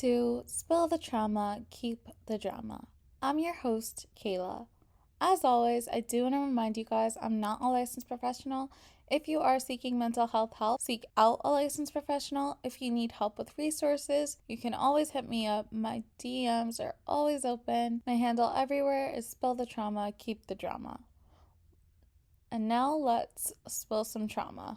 to Spill the Trauma, Keep the Drama. I'm your host, Kayla. As always, I do want to remind you guys I'm not a licensed professional. If you are seeking mental health help, seek out a licensed professional. If you need help with resources, you can always hit me up. My DMs are always open. My handle everywhere is Spill the Trauma, Keep the Drama. And now let's spill some trauma.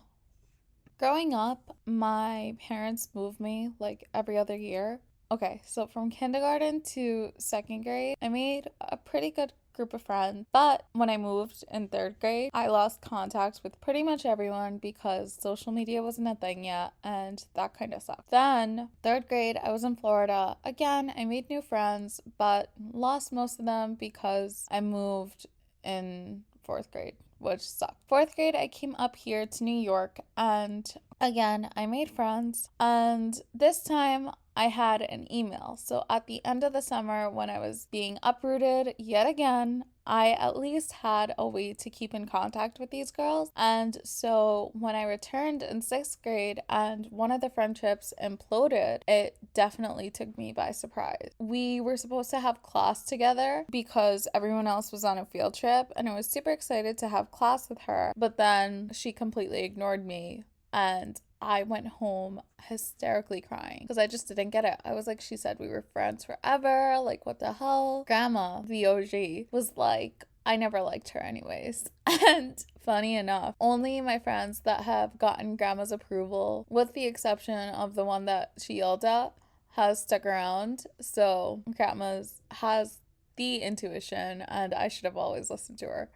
Growing up, my parents moved me like every other year. Okay, so from kindergarten to second grade, I made a pretty good group of friends. But when I moved in third grade, I lost contact with pretty much everyone because social media wasn't a thing yet, and that kind of sucked. Then, third grade, I was in Florida. Again, I made new friends, but lost most of them because I moved in fourth grade, which sucked. Fourth grade, I came up here to New York, and again, I made friends, and this time I had an email. So at the end of the summer, when I was being uprooted yet again, I at least had a way to keep in contact with these girls. And so when I returned in sixth grade and one of the friendships imploded, it definitely took me by surprise. We were supposed to have class together because everyone else was on a field trip, and I was super excited to have class with her, but then she completely ignored me. And I went home hysterically crying because I just didn't get it. I was like, she said we were friends forever. Like, what the hell? Grandma, the OG, was like, I never liked her anyways. And funny enough, only my friends that have gotten grandma's approval, with the exception of the one that she yelled at, has stuck around. So grandma's has the intuition, and I should have always listened to her.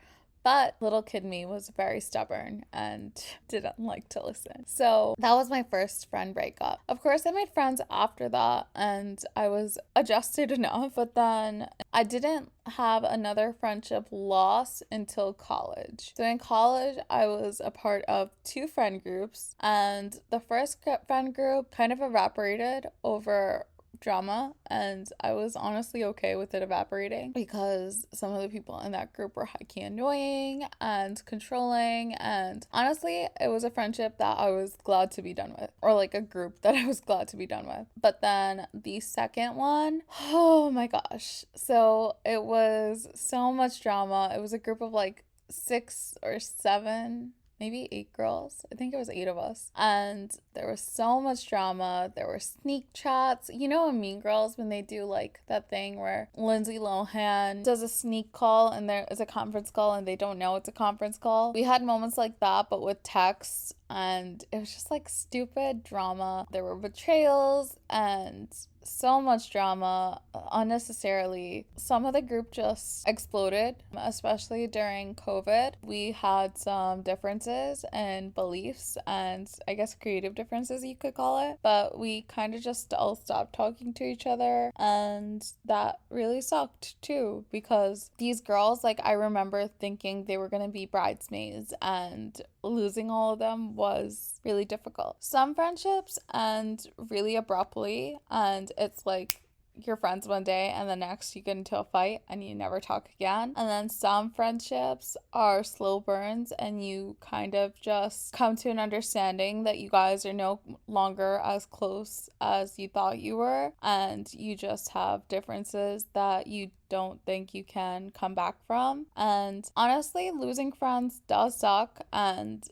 But little kid me was very stubborn and didn't like to listen. So that was my first friend breakup. Of course, I made friends after that and I was adjusted enough, but then I didn't have another friendship loss until college. So in college, I was a part of two friend groups, and the first friend group kind of evaporated over drama, and I was honestly okay with it evaporating because some of the people in that group were high-key annoying and controlling, and honestly it was a friendship that I was glad to be done with, or like a group that I was glad to be done with. But then the second one, oh my gosh, so it was so much drama. It was a group of like 6 or 7, maybe 8 girls. I think it was 8 of us. And there was so much drama. There were sneak chats. You know in Mean Girls when they do like that thing where Lindsay Lohan does a sneak call and there is a conference call and they don't know it's a conference call? We had moments like that, but with texts, and it was just like stupid drama. There were betrayals and so much drama unnecessarily. Some of the group just exploded, especially during COVID. We had some differences in beliefs and I guess creative differences you could call it, but we kind of just all stopped talking to each other, and that really sucked too because these girls, like, I remember thinking they were gonna be bridesmaids, and losing all of them was really difficult. Some friendships end really abruptly, and it's like you're friends one day and the next you get into a fight and you never talk again. And then some friendships are slow burns and you kind of just come to an understanding that you guys are no longer as close as you thought you were, and you just have differences that you don't think you can come back from. And honestly, losing friends does suck, and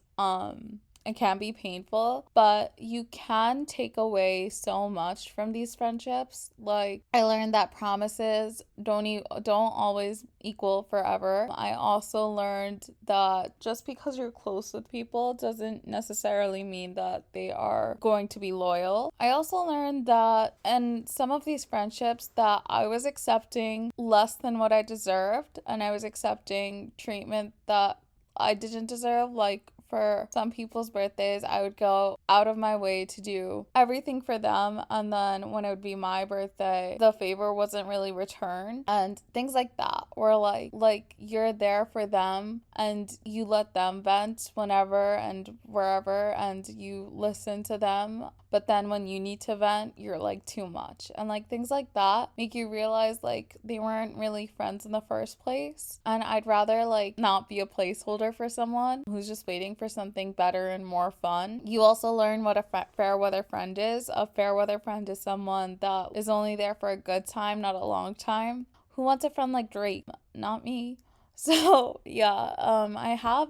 it can be painful, but you can take away so much from these friendships. Like, I learned that promises don't always equal forever. I also learned that just because you're close with people doesn't necessarily mean that they are going to be loyal. I also learned that in some of these friendships that I was accepting less than what I deserved, and I was accepting treatment that I didn't deserve. Like, for some people's birthdays, I would go out of my way to do everything for them, and then when it would be my birthday, the favor wasn't really returned, and things like that, where like you're there for them and you let them vent whenever and wherever, and you listen to them, but then when you need to vent, you're like too much. And like things like that make you realize like they weren't really friends in the first place, and I'd rather like not be a placeholder for someone who's just waiting for something better and more fun. You also learn what a fair weather friend is. A fair weather friend is someone that is only there for a good time, not a long time. Who wants a friend like Drake? Not me. So yeah, I have,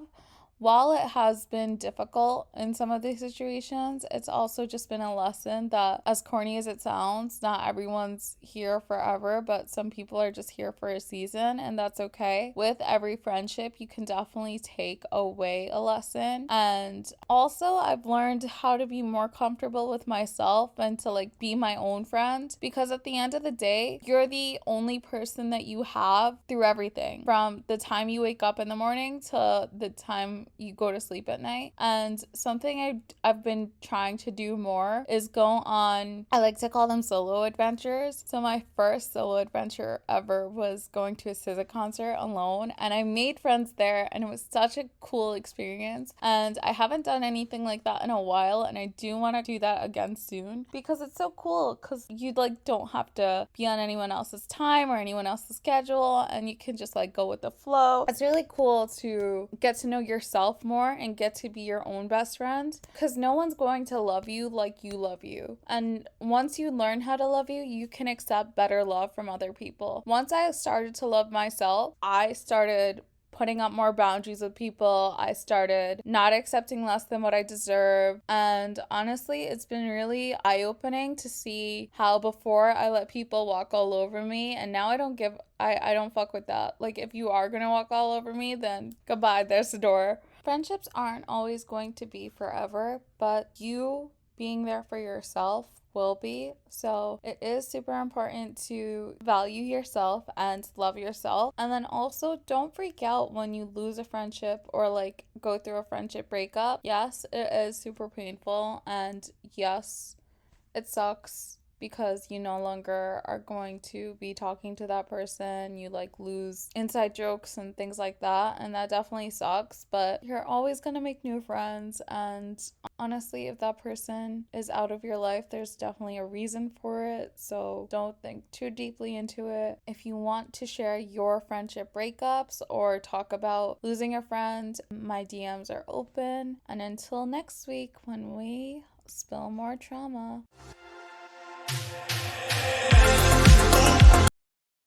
while it has been difficult in some of these situations, it's also just been a lesson that, as corny as it sounds, not everyone's here forever, but some people are just here for a season, and that's okay. With every friendship, you can definitely take away a lesson. And also, I've learned how to be more comfortable with myself and to like be my own friend, because at the end of the day, you're the only person that you have through everything, from the time you wake up in the morning to the time you go to sleep at night. And something I've been trying to do more is go on, I like to call them solo adventures. So my first solo adventure ever was going to a SZA concert alone, and I made friends there, and it was such a cool experience. And I haven't done anything like that in a while, and I do want to do that again soon, because it's so cool, because you like don't have to be on anyone else's time or anyone else's schedule, and you can just like go with the flow. It's really cool to get to know yourself more and get to be your own best friend, because no one's going to love you like you love you. And once you learn how to love you, you can accept better love from other people. Once I started to love myself, I started putting up more boundaries with people. I started not accepting less than what I deserve. And honestly, it's been really eye-opening to see how before I let people walk all over me, and now I don't fuck with that. Like, if you are gonna walk all over me, then goodbye, there's the door. Friendships aren't always going to be forever, but you being there for yourself will be. So it is super important to value yourself and love yourself. And then also, don't freak out when you lose a friendship or like go through a friendship breakup. Yes, it is super painful, and yes, it sucks, because you no longer are going to be talking to that person. You like lose inside jokes and things like that, and that definitely sucks, but you're always going to make new friends. And honestly, if that person is out of your life, there's definitely a reason for it, so don't think too deeply into it. If you want to share your friendship breakups or talk about losing a friend, my DMs are open. And until next week, when we spill more trauma.